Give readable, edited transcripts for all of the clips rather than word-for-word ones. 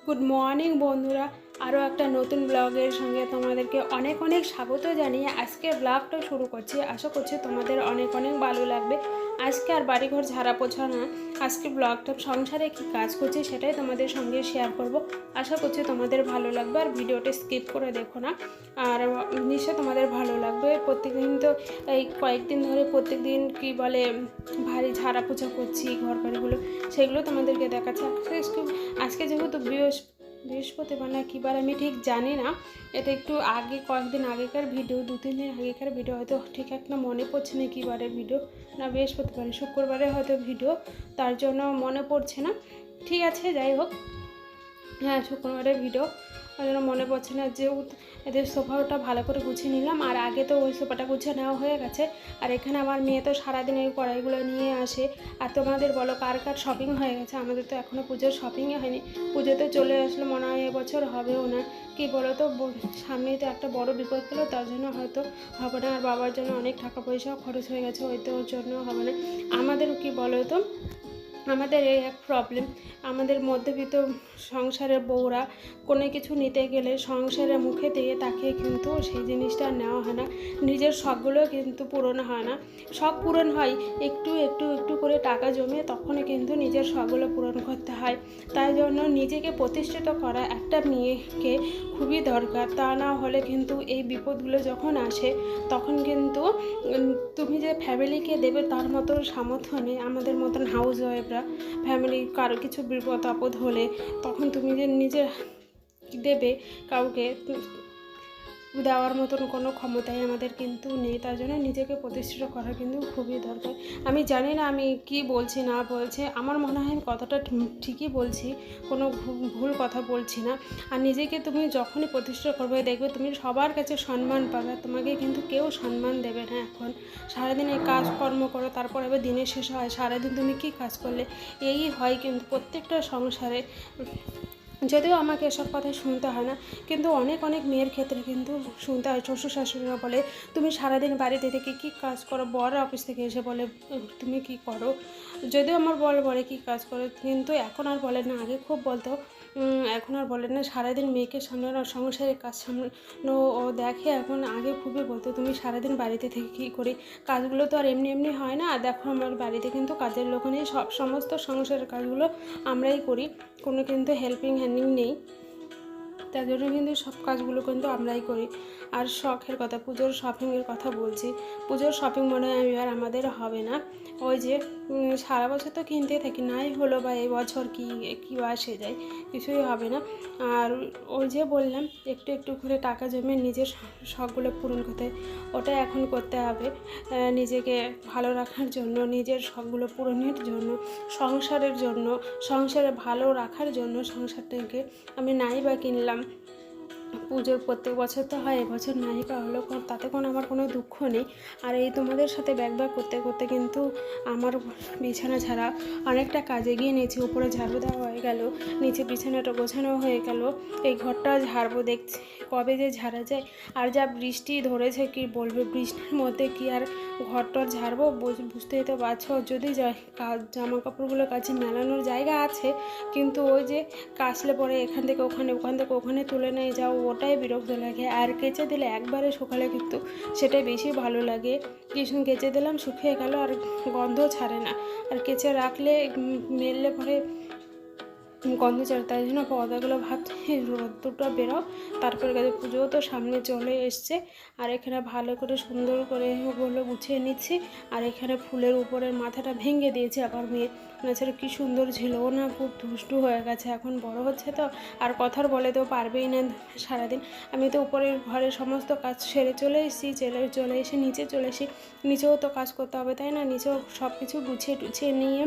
Good morning বন্ধুরা, আরও একটা নতুন ব্লগের সঙ্গে তোমাদেরকে অনেক অনেক স্বাগত জানিয়ে আজকে ব্লগটা শুরু করছি। আশা করছি তোমাদের অনেক অনেক ভালো লাগবে। আজকে আর বাড়িঘর ঝাড়া পোছা না, আজকে ব্লগটা সংসারে কী কাজ করছি সেটাই তোমাদের সঙ্গে শেয়ার করব। আশা করছি তোমাদের ভালো লাগবে, আর ভিডিওটা স্কিপ করে দেখো না, আর নিশ্চয় তোমাদের ভালো লাগবে। প্রত্যেকদিন তো এই কয়েকদিন ধরে প্রত্যেক দিন কী বলে ভারী ঝাড়া পোছা করছি ঘর বাড়িগুলো, সেগুলো তোমাদেরকে দেখাচ্ছি। আজকে যেহেতু বৃহস্পতিবার না কী বার আমি ঠিক জানি না, এটা একটু আগে কয়েকদিন আগেকার ভিডিও, 2-3 দিন আগেকার ভিডিও, হয়তো ঠিক একটা মনে পড়ছে না কী বারের ভিডিও। না বৃহস্পতিবার, শুক্রবারে হয়তো ভিডিও, তার জন্য মনে পড়ছে না। ঠিক আছে, যাই হোক, হ্যাঁ শুক্রবারের ভিডিও, ওই জন্য মনে পড়ছে না। যে এদের সোফাটা ভালো করে গুছিয়ে নিলাম, আর আগে তো ওই সোফাটা গুছিয়ে নেওয়া হয়ে গেছে। আর এখানে আমার মেয়ে তো সারাদিন এই কড়াইগুলো নিয়ে আসে। আর তোমাদের বলো কার কার শপিং হয়ে গেছে? আমাদের তো এখনও পুজোর শপিংই হয়নি। পুজোতে চলে আসলে মনে হয় এবছর হবেও না। কী বলো তো, সামনেই তো একটা বড় বিপদ গেলো, তার জন্য হয়তো হবে না। আর বাবার জন্য অনেক টাকা পয়সাও খরচ হয়ে গেছে, হয়তো ওর জন্য হবে না। আমাদের কী বলো তো, আমাদের এই এক প্রবলেম, আমাদের মধ্যবিত্ত সংসারের বউরা কোনো কিছু নিতে গেলে সংসারের মুখে দিয়ে তাকে কিন্তু সেই জিনিসটা নেওয়া হয় না। নিজের শখগুলো কিন্তু পূরণ হয় না। শখ পূরণ হয় একটু একটু একটু করে টাকা জমিয়ে, তখনই কিন্তু নিজের শখগুলো পূরণ করতে হয়। তাই জন্য নিজেকে প্রতিষ্ঠিত করা একটা মেয়েকে খুবই দরকার। তা না হলে কিন্তু এই বিপদগুলো যখন আসে, তখন কিন্তু তুমি যে ফ্যামিলিকে দেবে তার মতো সামর্থ্য নেই। আমাদের মতন হাউস ওয়াইফরা ফ্যামিলি কারো কিছু বিপদ আপদ হলে তখন তুমি যে নিজে দেবে কাউকে, দেওয়ার মতন কোনো ক্ষমতাই আমাদের কিন্তু নেই। তার জন্য নিজেকে প্রতিষ্ঠিত করা কিন্তু খুবই দরকার। আমি জানি না আমি কি বলছি না বলছি, আমার মনে হয় আমি কথাটা ঠিকই বলছি, কোনো ভুল কথা বলছি না। আর নিজেকে তুমি যখনই প্রতিষ্ঠিত করবে, দেখবে তুমি সবার কাছে সম্মান পাবে। তোমাকে কিন্তু কেউ সম্মান দেবে না। এখন সারাদিন এই কাজকর্ম করো, তারপর এবার দিনের শেষে হয় সারাদিন তুমি কী কাজ করলে, এই হয় কিন্তু প্রত্যেকটা সংসারে। যদিও আমাকে এসব কথা শুনতে হয় না, কিন্তু অনেক অনেক মেয়ের ক্ষেত্রে কিন্তু শুনতে হয়। শ্বশুর শাশুড়িরা বলে তুমি সারাদিন বাড়িতে থেকে কী কাজ করো, বর অফিস থেকে এসে বলে তুমি কি করো। যদিও আমার বলে কী কাজ করো, কিন্তু এখন আর বলে না। আগে খুব বলতো, এখন আর বলে না। সারাদিন মেয়েকে সামলানো, সংসারের কাজ সামলানো ও দেখে। এখন আগে খুবই বলতো তুমি সারাদিন বাড়িতে থেকে কী করি, কাজগুলো তো আর এমনি এমনি হয় না। দেখো আমার বাড়িতে কিন্তু কাজের লোক নেই, সমস্ত সংসারের কাজগুলো আমরাই করি, কোনো কিন্তু হেল্পিং হ্যান্ডিং নেই। তার জন্য কিন্তু সব কাজগুলো কিন্তু আমরাই করি। আর শখের কথা, পুজোর শপিংয়ের কথা বলছি। পুজোর শপিং মনে হয় আর আমাদের হবে না। ওই যে সারা বছর তো কিনতে থাকি, নাই হলো বা এই বছর কী আসে যায়, কিছুই হবে না। আর ওই যে বললাম একটু একটু করে টাকা জমিয়ে নিজের শখগুলো পূরণ করতে, ওটা এখন করতে হবে। নিজেকে ভালো রাখার জন্য, নিজের শখগুলো পূরণের জন্য, সংসারের জন্য, সংসারে ভালো রাখার জন্য সংসারটাকে আমি নাই বা কিনলাম। পুজোর প্রত্যেক বছর তো হয়, এবছর নাই বা হলো, তাতে কোনো আমার কোনো দুঃখ নেই। আর এই তোমাদের সাথে ব্যাগ করতে করতে কিন্তু আমার বিছানা ঝাড়া অনেকটা কাজে গিয়ে নিয়েছি। উপরে ঝাড়ু দেওয়া হয়ে গেল, নিচে বিছানাটা গোছানো হয়ে গেল, এই ঘরটা ঝাড়বো, দেখছি কবে যে ঝাড়া যায়। আর যা বৃষ্টি ধরেছে কি বলবো, বৃষ্টির মধ্যে কি আর ঘরটর ঝাড়বো, বুঝতেই তো পারছো। যদি জামা কাপড়গুলো কাছে মেলানোর জায়গা আছে, কিন্তু ওই যে কাচলে পরে এখান থেকে ওখানে, ওখান থেকে ওখানে তুলে নিয়ে যাও, ওটাই বিরক্ত লাগে। আর কেচে দিলে একবারে শুকালে কিন্তু সেটাই বেশি ভালো লাগে। কিছু কেচে দিলাম, শুকিয়ে গেল, আর গন্ধ ছাড়ে না। আর কেচে রাখলে মেললে পরে গন্ধ ছাড়ে। তাই জন্য পর্দাগুলো ভাবছি রোদ্দুরটা বেরো, তারপরে গেছে। পুজোও তো সামনে চলে এসছে। আর এখানে ভালো করে সুন্দর করে ওগুলো গুছিয়ে নিচ্ছি। আর এখানে ফুলের উপরের মাথাটা ভেঙে দিয়েছি আবার মেয়ে, নাছাড়া কী সুন্দর ছিল। ও না খুব দুষ্টু হয়ে গেছে, এখন বড় হচ্ছে তো, আর কথার বলে তো পারবেই না সারাদিন। আমি তো উপরের ঘরের সমস্ত কাজ সেরে চলে এসেছি, চলে এসে নিচে চলে এসেছি। নিচেও তো কাজ করতে হবে, তাই না? নিচেও সব কিছু গুছিয়ে টুছিয়ে নিয়ে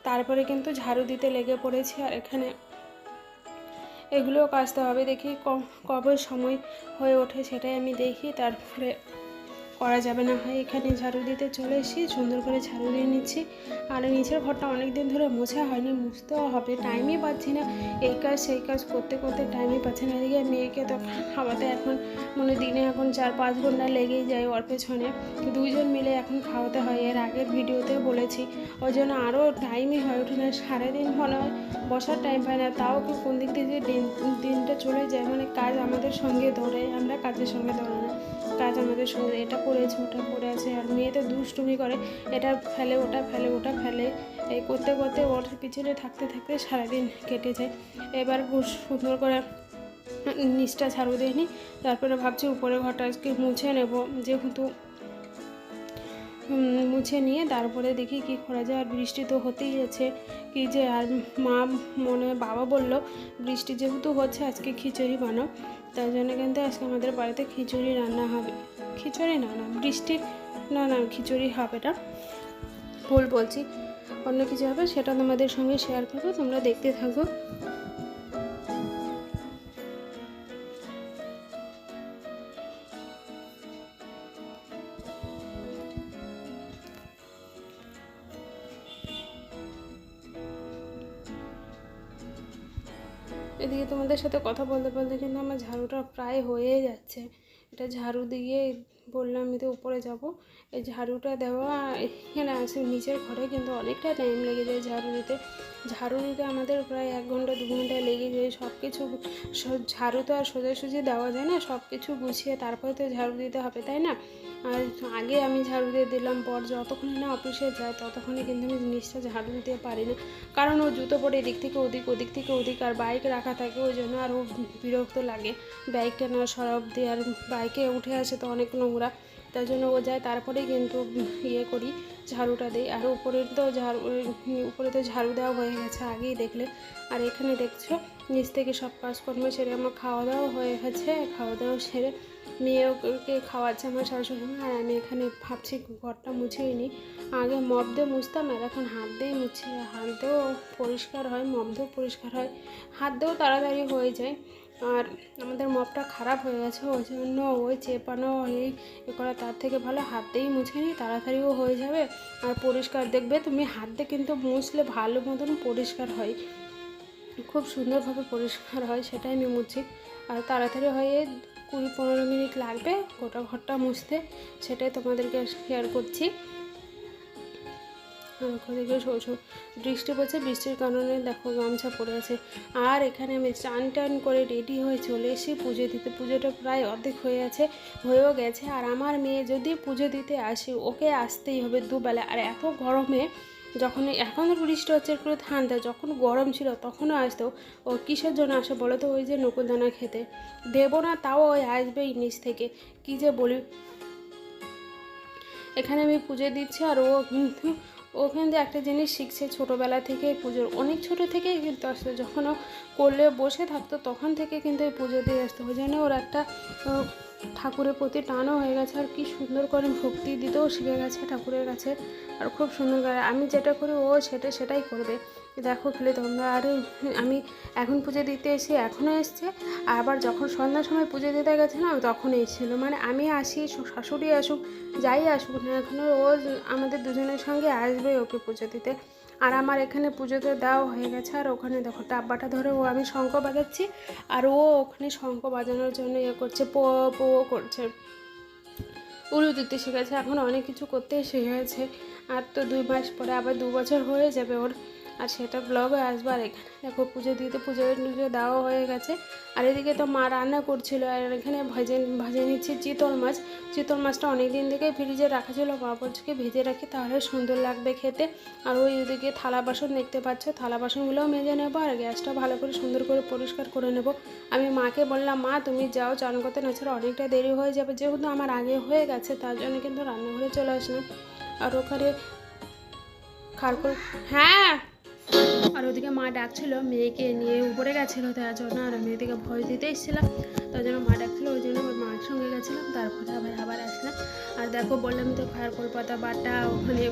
তারপরে কিন্তু ঝাড়ু দিতে লেগে পড়েছি। আর এখানে এগুলোও কাচতে হবে, দেখি কবে সময় হয়ে ওঠে সেটাই আমি দেখি। তারপরে করা যাবে না হয়। এখানে ঝাড়ু দিতে চলে এসেছি, সুন্দর করে ঝাড়ু দিয়ে নিচ্ছি। আর নিচের ঘরটা অনেক দিন ধরে মোছা হয়নি, মুছতেও হবে, টাইমই পাচ্ছি না। এই কাজ সেই কাজ করতে করতে টাইমই পাচ্ছি না। এদিকে মেয়েকে তো খাওয়াতে এখন দিনে এখন 4-5 ঘন্টা লেগেই যায় ওর পেছনে, দুইজন মিলে এখন খাওয়াতে হয়। এর আগের ভিডিওতে বলেছি, ওই জন্য আরও টাইমই হয়ে ওঠে না। সারাদিন মনে হয় বসার টাইম পায় না, তাও কি কোন দিক থেকে দিনটা চলে যায়। কাজ আমাদের সঙ্গে ধরে, আমরা কাজের সঙ্গে ধরে না, কাজ আমাদের সঙ্গে। এটা করেছে, ওটা করে আছে। আর মেয়ে তো দুষ্টুমি করে, এটা ফেলে ওটা ফেলে ওটা ফেলে, এই করতে করতে ওর পিছনে থাকতে থাকতে সারাদিন কেটে যায়। এবার সুন্দর করে নিচটা ঝাড়ু দিয়ে নিই, তারপরে ভাবছি উপরের ঘরটা আজকে মুছে নেব, যেহেতু মুছে নিয়ে তারপরে দেখি কি করা যায়। আর বৃষ্টি তো হতেই আছে কি যে, আর মা বাবা বলল বৃষ্টি যেহেতু হচ্ছে আজকে খিচুড়ি বানাও, তার জন্য কিন্তু আজকে আমাদের বাড়িতে খিচুড়ি রান্না হবে। খিচুড়ি না বৃষ্টির না খিচুড়ি হবে না, ভুল বলছি, অন্য কিছু হবে, সেটা তোমাদের সঙ্গে শেয়ার করবো, তোমরা দেখতে থাকো। এদিকে তোমাদের সাথে কথা বলতে বলতে কিন্তু আমার ঝাড়ুটা প্রায় হয়ে যাচ্ছে। এটা ঝাড়ু দিয়ে বললাম আমি তো উপরে যাব, এই ঝাড়ুটা দেওয়া এখানে আসে নিচের ঘরে কিন্তু অনেকটা টাইম লেগে যায় ঝাড়ু দিতে আমাদের প্রায় 1 ঘন্টা 2 ঘন্টা লেগে যায়। সব কিছু ঝাড়ু তো আর সোজাসুজি দেওয়া যায় না, সব কিছু গুছিয়ে তারপরে তো ঝাড়ু দিতে হবে, তাই না? আর আগে আমি ঝাড়ু দিয়ে দিলাম, পর যতক্ষণ না অফিসে যায় ততক্ষণই কিন্তু আমি জিনিসটা ঝাড়ু দিতে পারি না, কারণ ও জুতো পরে এদিক থেকে ওদিক, ওদিক থেকে ওদিক, আর বাইক রাখা থাকে, ওই জন্য আরও বিরক্ত লাগে। বাইকটা না সরাব দিয়ে, আর বাইকে উঠে আসে তো অনেক নোংরা, তার জন্য ও যায়, তারপরেই কিন্তু করি, ঝাড়ুটা দিই। আর উপরে তো ঝাড়ু দেওয়া হয়ে গেছে আগেই দেখলে। আর এখানে দেখছো নিচ থেকে সব কাজকর্ম সেরে আমার খাওয়া দাওয়া হয়ে গেছে। খাওয়া দাওয়া সেরে মেয়েকে খাওয়াচ্ছে আমার শাশুড়ি মা, আর আমি এখানে ভাবছি ঘরটা মুছেই নিই। আগে মপ দিয়ে মুছতাম, আর এখন হাত দিয়েই মুছি। হাত দিয়েও পরিষ্কার হয়, মপ দিয়েও পরিষ্কার হয়, হাত দিয়েও তাড়াতাড়ি হয়ে যায়। আর আমাদের মপটা খারাপ হয়ে গেছে, ওই জন্য ওই চেপানো এই করা, তার থেকে ভালো হাত দিয়েই মুছে নিই, তাড়াতাড়িও হয়ে যাবে। আর পরিষ্কার দেখবে তুমি, হাত দিয়ে কিন্তু মুছলে ভালো মতন পরিষ্কার হয়, খুব সুন্দরভাবে পরিষ্কার হয়, সেটাই আমি মুছি। আর তাড়াতাড়ি হয়ে 20-15 মিনিট লাগবে গোটা ঘরটা মুছতে, সেটাই তোমাদেরকে শেয়ার করছি। ওদিকে বৃষ্টি পড়ছে, বৃষ্টির কারণে দেখো গামছা পড়ে আছে। আর এখানে আমি টান করে রেডি হয়ে চলে এসে পুজো দিতে। পুজোটা প্রায় অর্ধেক হয়েও গেছে। আর আমার মেয়ে যদি পুজো দিতে আসে, ওকে আসতেই হবে দুবেলা। আর এত গরমে, যখন এখন বৃষ্টি হচ্ছে একটু ঠান্ডা, যখন গরম ছিল তখনও আসতো। ও কিসের জন্য আসে বলো তো? ওই যে নকুলদানা খেতে দেবো না, তাও ওই আসবেই নিচ থেকে, কী যে বলি। এখানে আমি পুজো দিচ্ছি, আর ও কিন্তু ওখান থেকে একটা জিনিস শিখছে ছোটোবেলা থেকে, পুজোর অনেক ছোটো থেকেই কিন্তু আসতো, যখন ও করলে বসে থাকতো তখন থেকে কিন্তু পুজো দিয়ে আসতো। ওই জন্য ওর একটা ঠাকুরের প্রতি টানও হয়ে গেছে, আর কি সুন্দর করে ভক্তি দিতেও শিখে গেছে ঠাকুরের কাছে। আর খুব সুন্দর করে আমি যেটা করি ও সেটাই করবে, দেখো খেলে তোমরা। আর আমি এখন পুজো দিতে এসে এখনও এসছে, আবার যখন সন্ধ্যার সময় পুজো দিতে গেছিলাম তখন এসেছিলো। আমি আসি, শাশুড়ি আসুক, যাই আসুক না, এখনও ও আমাদের দুজনের সঙ্গে আসবে ওকে পুজো দিতে। আর আমার এখানে পুজোতে দেওয়া হয়ে গেছে। আর ওখানে দেখো ডাব্বাটা ধরে আমি শঙ্খ বাজাচ্ছি, আর ও ওখানে শঙ্খ বাজানোর জন্য করছে, পো করছে, উলু দিতে শিখেছে, এখন অনেক কিছু করতে শিখেছে। আর তো 2 মাস পরে আবার 2 বছর হয়ে যাবে ওর, আর সেটা ব্লগে আসবে। আর এখানে দেখো পুজো পুজো দেওয়া হয়ে গেছে। আর এদিকে তো মা রান্না করছিল, আর এখানে ভেজে নিচ্ছি চিতল মাছটা অনেক দিন থেকে ফ্রিজে রাখা ছিল, বাবরকে ভেজে রাখি, তাহলে সুন্দর লাগবে খেতে। আর ওই ওদিকে থালা বাসন দেখতে পাচ্ছ, থালা বাসনগুলোও মেজে নেবো, আর গ্যাসটা ভালো করে সুন্দর করে পরিষ্কার করে নেব। আমি মাকে বললাম, মা তুমি যাও চান করতে, না ছাড়া অনেকটা দেরি হয়ে যাবে, যেহেতু আমার আগে হয়ে গেছে, তার জন্য কিন্তু রান্নাঘরে চলে আসলাম। আর ওখানে হ্যাঁ, আর ওদিকে মা ডাকছিল, মেয়েকে নিয়ে উপরে গেছিলো তার জন্য, আর আমি এদিকে ভয় দিতে এসেছিলাম, তার জন্য মা ডাকছিলো, ওই জন্য মার সঙ্গে গেছিলাম, তারপরে আবার আসলাম। আর দেখো বললাম তো খারকোল পাতা বাটা, ওখানে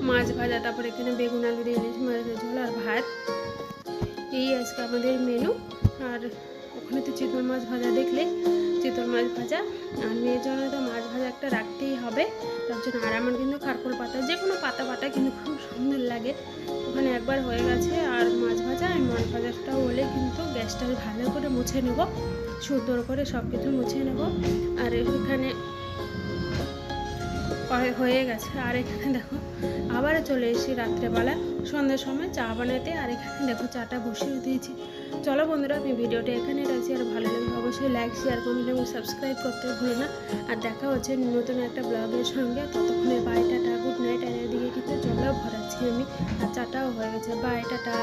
মাছ ভাজা, তারপরে এখানে বেগুন আলু দিয়ে ইলিশ মাছের ঝোল আর ভাত, এই আজকে আমাদের মেনু। আর ওখানে তো চিতল মাছ ভাজা দেখলে, চিতল মাছ ভাজা, আর মেয়ের জন্য তো মাছ ভাজা একটা রাখতেই হবে। তার জন্য আর আমার কিন্তু খারকোল পাতা, যে কোনো পাতা বাটা কিন্তু খুব সুন্দর লাগে। ওখানে একবার হয়ে গেছে, আর মাছ ভাজা আর মাছ ভাজাটাও হলে কিন্তু গ্যাসটা ভালো করে মুছে নেব, সুন্দর করে সব কিছু মুছে নেব। আর এখানে হয়ে গেছে। আর এখানে দেখো আবার চলে এসেছি রাত্রেবেলা সন্ধ্যার সময় চা বানাতে। আর এখানে দেখো চাটা বসিয়ে দিয়েছি। চলো বন্ধুরা, আমি ভিডিওটা এখানে রাখছি। আর ভালো লাগলে অবশ্যই লাইক, শেয়ার, কমেন্ট এবং সাবস্ক্রাইব করতে ভুলো না। আর দেখা হচ্ছে নতুন একটা ব্লগের সঙ্গে। ততক্ষণে বাই, টাটা, গুড নাইট। আর এদিকে কিন্তু জলও ভরাচ্ছি আমি, আর চাটাও হয়ে গেছে। Bye, tata.